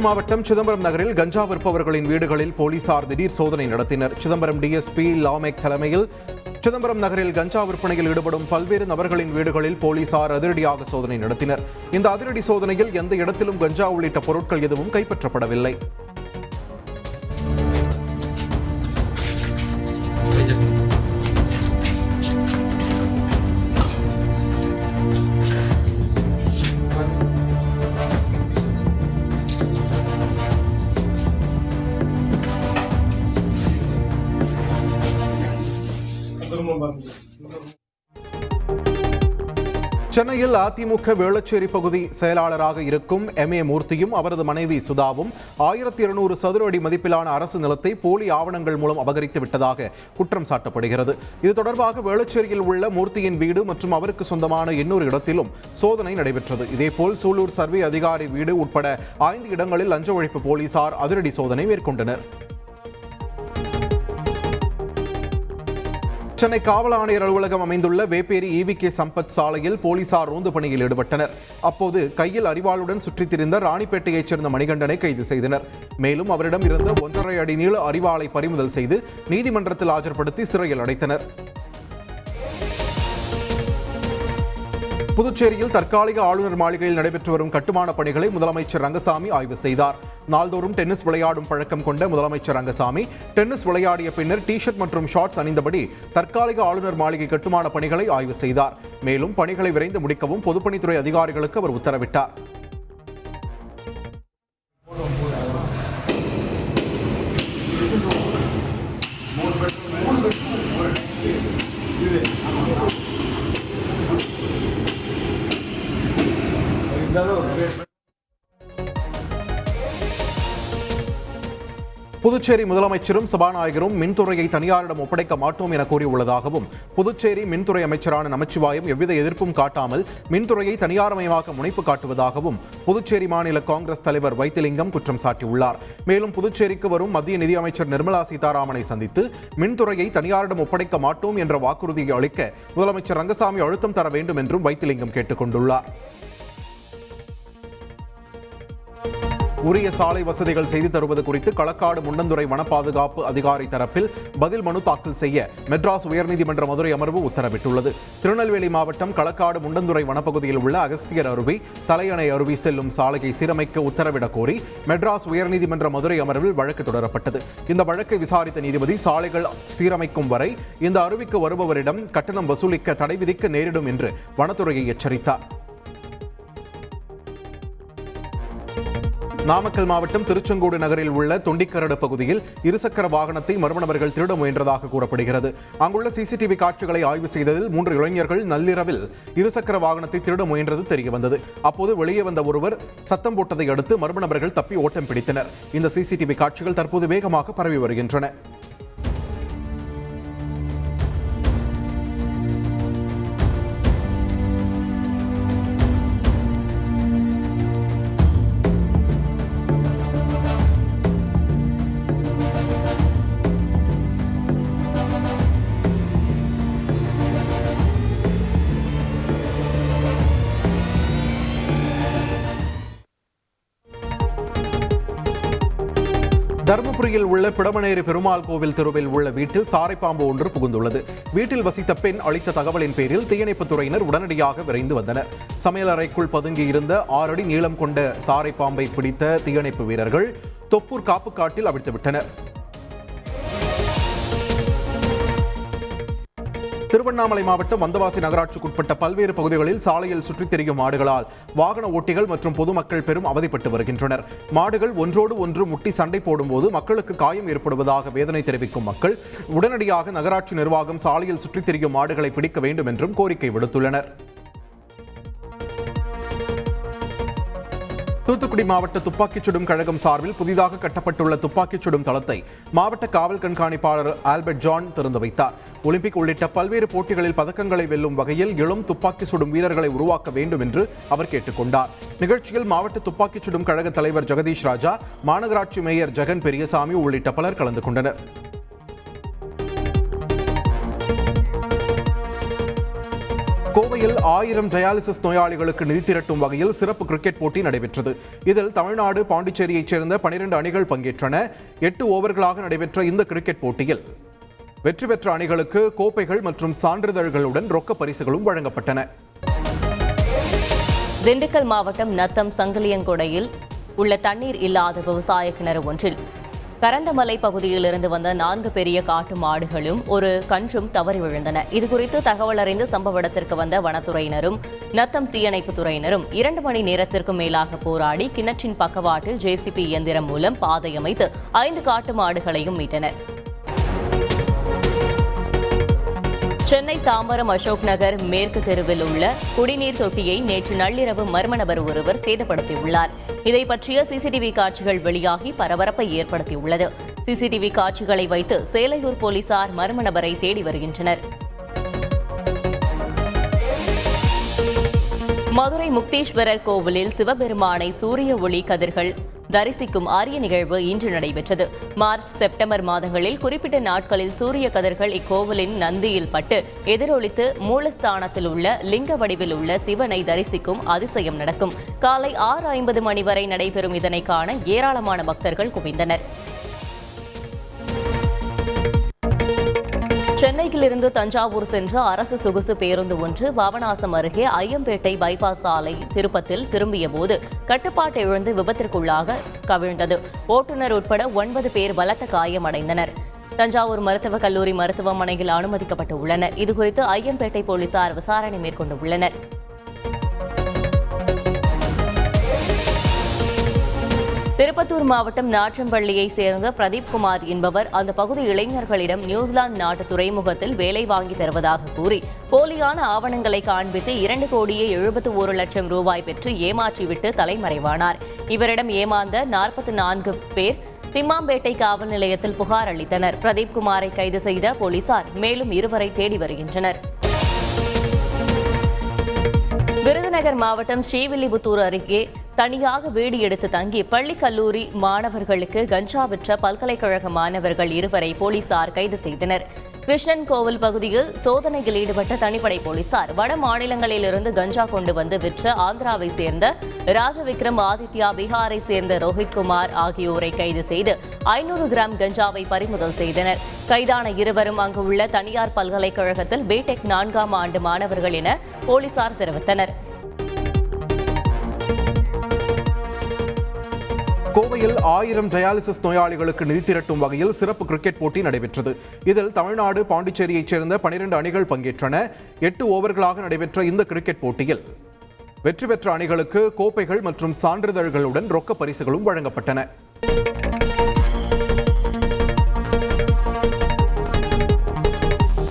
மாவட்டம் சிதம்பரம் நகரில் கஞ்சா விற்பவர்களின் வீடுகளில் போலீசார் திடீர் சோதனை நடத்தினர். சிதம்பரம் டிஎஸ்பி லாமேக் தலைமையில் சிதம்பரம் நகரில் கஞ்சா விற்பனையில் ஈடுபடும் பல்வேறு நபர்களின் வீடுகளில் போலீசார் அதிரடியாக சோதனை நடத்தினர். இந்த அதிரடி சோதனையில் எந்த இடத்திலும் கஞ்சா உள்ளிட்ட பொருட்கள் எதுவும் கைப்பற்றப்படவில்லை. சென்னையில் அதிமுக வேளச்சேரி பகுதி செயலாளராக இருக்கும் MA மூர்த்தியும் அவரது மனைவி சுதாவும் 1200 சதுர அடி மதிப்பிலான அரசு நிலத்தை போலி ஆவணங்கள் மூலம் அபகரித்து விட்டதாக குற்றம் சாட்டப்படுகிறது. இது தொடர்பாக வேளச்சேரியில் உள்ள மூர்த்தியின் வீடு மற்றும் அவருக்கு சொந்தமான இன்னொரு இடத்திலும் சோதனை நடைபெற்றது. இதேபோல் சூலூர் சர்வே அதிகாரி வீடு உட்பட 5 இடங்களில் லஞ்ச ஒழிப்பு போலீசார் அதிரடி சோதனை மேற்கொண்டனர். சென்னை காவல் ஆணையர் அலுவலகம் அமைந்துள்ள வேப்பேரி EVK சம்பத் சாலையில் போலீசார் ரோந்து பணியில் ஈடுபட்டனர். அப்போது கையில் அரிவாளுடன் சுற்றித் திரிந்த ராணிப்பேட்டையைச் சேர்ந்த மணிகண்டனை கைது செய்தனர். மேலும் அவரிடம் இருந்த 1.5 அடி நீள அரிவாளை பறிமுதல் செய்து நீதிமன்றத்தில் ஆஜர்படுத்தி சிறையில் அடைத்தனர். புதுச்சேரியில் தற்காலிக ஆளுநர் மாளிகையில் நடைபெற்று வரும் கட்டுமான பணிகளை முதலமைச்சர் ரங்கசாமி ஆய்வு செய்தார். நாள்தோறும் டென்னிஸ் விளையாடும் பழக்கம் கொண்ட முதலமைச்சர் ரங்கசாமி டென்னிஸ் விளையாடிய பின்னர் டி-ஷர்ட் மற்றும் ஷார்ட்ஸ் அணிந்தபடி தற்காலிக ஆளுநர் மாளிகை கட்டுமான பணிகளை ஆய்வு செய்தார். மேலும் பணிகளை விரைந்து முடிக்கவும் பொதுப்பணித்துறை அதிகாரிகளுக்கு அவர் உத்தரவிட்டார். புதுச்சேரி முதலமைச்சரும் சபாநாயகரும் மின்துறையை தனியாரிடம் ஒப்படைக்க மாட்டோம் என கூறியுள்ளதாகவும் புதுச்சேரி மின்துறை அமைச்சரான நமச்சிவாயம் எவ்வித எதிர்ப்பும் காட்டாமல் மின்துறையை தனியார்மயமாக்க முனைப்பு காட்டுவதாகவும் புதுச்சேரி மாநில காங்கிரஸ் தலைவர் வைத்திலிங்கம் குற்றம் சாட்டியுள்ளார். மேலும் புதுச்சேரிக்கு வரும் மத்திய நிதியமைச்சர் நிர்மலா சீதாராமனை சந்தித்து மின்துறையை தனியாரிடம் ஒப்படைக்க மாட்டோம் என்ற வாக்குறுதியை அளிக்க முதலமைச்சர் ரங்கசாமி அழுத்தம் தர வேண்டும் என்றும் வைத்திலிங்கம் கேட்டுக் கொண்டுள்ளார். உரிய சாலை வசதிகள் செய்து தருவது குறித்து களக்காடு முண்டந்துறை வன பாதுகாப்பு அதிகாரி தரப்பில் பதில் மனு தாக்கல் செய்ய மெட்ராஸ் உயர்நீதிமன்ற மதுரை அமர்வு உத்தரவிட்டுள்ளது. திருநெல்வேலி மாவட்டம் களக்காடு முண்டந்துறை வனப்பகுதியில் உள்ள அகஸ்தியர் அருவி, தலையணை அருவி செல்லும் சாலையை சீரமைக்க உத்தரவிடக் கோரி மெட்ராஸ் உயர்நீதிமன்ற மதுரை அமர்வில் வழக்கு தொடரப்பட்டது. இந்த வழக்கை விசாரித்த நீதிபதி சாலைகள் சீரமைக்கும் வரை இந்த அருவிக்கு வருபவரிடம் கட்டணம் வசூலிக்க தடை விதிக்க நேரிடும் என்று வனத்துறையை எச்சரித்தார். நாமக்கல் மாவட்டம் திருச்செங்கோடு நகரில் உள்ள தொண்டிக்கரடு பகுதியில் இருசக்கர வாகனத்தை மர்ம நபர்கள் திருட முயன்றதாக கூறப்படுகிறது. அங்குள்ள CCTV காட்சிகளை ஆய்வு செய்ததில் 3 இளைஞர்கள் நள்ளிரவில் இருசக்கர வாகனத்தை திருட முயன்றது தெரியவந்தது. அப்போது வெளியே வந்த ஒருவர் சத்தம் போட்டதை அடுத்து மர்ம நபர்கள் தப்பி ஓட்டம் பிடித்தனர். இந்த CCTV காட்சிகள் தற்போது வேகமாக பரவி வருகின்றன. தருமபுரியில் உள்ள பிடமனேரி பெருமாள் கோவில் தெருவில் உள்ள வீட்டில் சாரைப்பாம்பு ஒன்று புகுந்துள்ளது. வீட்டில் வசித்த பெண் அளித்த தகவலின் பேரில் தீயணைப்புத் துறையினர் உடனடியாக விரைந்து வந்தனர். சமையலறைக்குள் பதுங்கியிருந்த 6 அடி நீளம் கொண்ட சாரைப்பாம்பை பிடித்த தீயணைப்பு வீரர்கள் தொப்பூர் காப்புக்காட்டில் அவிழ்த்துவிட்டனர். திருவண்ணாமலை மாவட்டம் வந்தவாசி நகராட்சிக்குட்பட்ட பல்வேறு பகுதிகளில் சாலையில் சுற்றித் திரியும் மாடுகளால் வாகன ஓட்டிகள் மற்றும் பொதுமக்கள் பெரும் அவதிப்பட்டு வருகின்றனர். மாடுகள் ஒன்றோடு ஒன்று முட்டி சண்டை போடும்போது மக்களுக்கு காயம் ஏற்படுவதாக வேதனை தெரிவிக்கும் மக்கள் உடனடியாக நகராட்சி நிர்வாகம் சாலையில் சுற்றித் திரியும் மாடுகளை பிடிக்க வேண்டும் என்றும் கோரிக்கை விடுத்துள்ளனர். தூத்துக்குடி மாவட்ட துப்பாக்கிச் சுடும் கழகம் சார்பில் புதிதாக கட்டப்பட்டுள்ள துப்பாக்கிச் சுடும் தளத்தை மாவட்ட காவல் கண்காணிப்பாளர் ஆல்பர்ட் ஜான் திறந்து வைத்தார். ஒலிம்பிக் உள்ளிட்ட பல்வேறு போட்டிகளில் பதக்கங்களை வெல்லும் வகையில் இளம் துப்பாக்கி சுடும் வீரர்களை உருவாக்க வேண்டும் என்று அவர் கேட்டுக்கொண்டார். நிகழ்ச்சியில் மாவட்ட துப்பாக்கிச் சுடும் கழக தலைவர் ஜெகதீஷ் ராஜா, மாநகராட்சி மேயர் ஜெகன் பெரியசாமி உள்ளிட்ட பலர் கலந்து கொண்டனர். கோவையில் 1000 டயாலிசிஸ் நோயாளிகளுக்கு நிதி திரட்டும் வகையில் சிறப்பு கிரிக்கெட் போட்டி நடைபெற்றது. இதில் தமிழ்நாடு, பாண்டிச்சேரியைச் சேர்ந்த 12 அணிகள் பங்கேற்றன. 8 ஓவர்களாக நடைபெற்ற இந்த கிரிக்கெட் போட்டியில் வெற்றி பெற்ற அணிகளுக்கு கோப்பைகள் மற்றும் சான்றிதழ்களுடன் ரொக்க பரிசுகளும் வழங்கப்பட்டன. திண்டுக்கல் மாவட்டம் நத்தம் சங்கிலியங்கொடையில் உள்ள தண்ணீர் இல்லாத விவசாய கிணறு ஒன்றில் கரந்தமலை பகுதியிலிருந்து வந்த 4 பெரிய காட்டு மாடுகளும் ஒரு கன்றும் தவறி விழுந்தன. இதுகுறித்து தகவல் அறிந்து சம்பவ இடத்திற்கு வந்த வனத்துறையினரும் நத்தம் தீயணைப்பு துறையினரும் 2 மணி நேரத்திற்கும் மேலாக போராடி கிணற்றின் பக்கவாட்டில் ஜேசிபி இயந்திரம் மூலம் பாதை அமைத்து 5 காட்டு மாடுகளையும் மீட்டனர். சென்னை தாம்பரம் அசோக் நகர் மேற்கு தெருவில் உள்ள குடிநீர் தொட்டியை நேற்று நள்ளிரவு மர்ம நபர் ஒருவர் சேதப்படுத்தியுள்ளார். இதை பற்றிய சிசிடிவி காட்சிகள் வெளியாகி பரபரப்பை ஏற்படுத்தியுள்ளது. சிசிடிவி காட்சிகளை வைத்து சேலையூர் போலீசார் மர்ம நபரை தேடி வருகின்றனர். மதுரை முக்தீஸ்வரர் கோவிலில் சிவபெருமானை சூரிய ஒளி கதிர்கள் தரிசிக்கும் அரிய நிகழ்வு இன்று நடைபெற்றது. மார்ச், செப்டம்பர் மாதங்களில் குறிப்பிட்ட நாட்களில் சூரிய கதிர்கள் இக்கோவிலின் நந்தியில் பட்டு எதிரொலித்து மூலஸ்தானத்தில் உள்ள லிங்க வடிவில் உள்ள சிவனை தரிசிக்கும் அதிசயம் நடக்கும். காலை 6:50 மணி வரை நடைபெறும் இதனை காண ஏராளமான பக்தர்கள் குவிந்தனர். சென்னையிலிருந்து தஞ்சாவூர் சென்ற அரசு சொகுசு பேருந்து ஒன்று பாபநாசம் அருகே ஐயம்பேட்டை பைபாஸ் சாலை திருப்பத்தில் திரும்பிய போது கட்டுப்பாட்டை இழந்து விபத்திற்குள்ளாக கவிழ்ந்தது. ஓட்டுநர் உட்பட 9 பேர் பலத்த காயமடைந்தனர். தஞ்சாவூர் மருத்துவக் கல்லூரி மருத்துவமனையில் அனுமதிக்கப்பட்டு உள்ளனர். இதுகுறித்து ஐயம்பேட்டை போலீசார் விசாரணை மேற்கொண்டு உள்ளனர். திருப்பத்தூர் மாவட்டம் நாற்றம்பள்ளியை சேர்ந்த பிரதீப் குமார் என்பவர் அந்த பகுதி இளைஞர்களிடம் நியூசிலாந்து நாட்டு துறைமுகத்தில் வேலை வாங்கி தருவதாக கூறி போலியான ஆவணங்களை காண்பித்து 2,71,00,000 ரூபாய் பெற்று ஏமாற்றிவிட்டு தலைமறைவானார். இவரிடம் ஏமாந்த 44 பேர் திம்மாம்பேட்டை காவல் நிலையத்தில் புகார் அளித்தனர். பிரதீப் குமாரை கைது செய்த போலீசார் மேலும் 2 தேடி வருகின்றனர். விருதுநகர் மாவட்டம் ஸ்ரீவில்லிபுத்தூர் அருகே தனியாக வீடு எடுத்து தங்கி பள்ளி கல்லூரி மாணவர்களுக்கு கஞ்சா விற்ற பல்கலைக்கழக மாணவர்கள் 2 போலீசார் கைது செய்தனர். கிருஷ்ணன் கோவில் பகுதியில் சோதனையில் ஈடுபட்ட தனிப்படை போலீசார் வட மாநிலங்களிலிருந்து கஞ்சா கொண்டு வந்து விற்ற ஆந்திராவை சேர்ந்த ராஜவிக்ரம், ஆதித்யா, பீகாரை சேர்ந்த ரோஹித்குமார் ஆகியோரை கைது செய்து 500 கிராம் கஞ்சாவை பறிமுதல் செய்தனர். கைதான 2 அங்கு உள்ள தனியார் பல்கலைக்கழகத்தில் பிடெக் 4ஆம் ஆண்டு மாணவர்கள் என போலீசார் தெரிவித்தனர். கோவையில் 1000 டயாலிசிஸ் நோயாளிகளுக்கு நிதி திரட்டும் வகையில் சிறப்பு கிரிக்கெட் போட்டி நடைபெற்றது. இதில் தமிழ்நாடு, பாண்டிச்சேரியைச் சேர்ந்த 12 அணிகள் பங்கேற்றன. 8 ஓவர்களாக நடைபெற்ற இந்த கிரிக்கெட் போட்டியில் வெற்றி பெற்ற அணிகளுக்கு கோப்பைகள் மற்றும் சான்றிதழ்களுடன் ரொக்க பரிசுகளும் வழங்கப்பட்டன.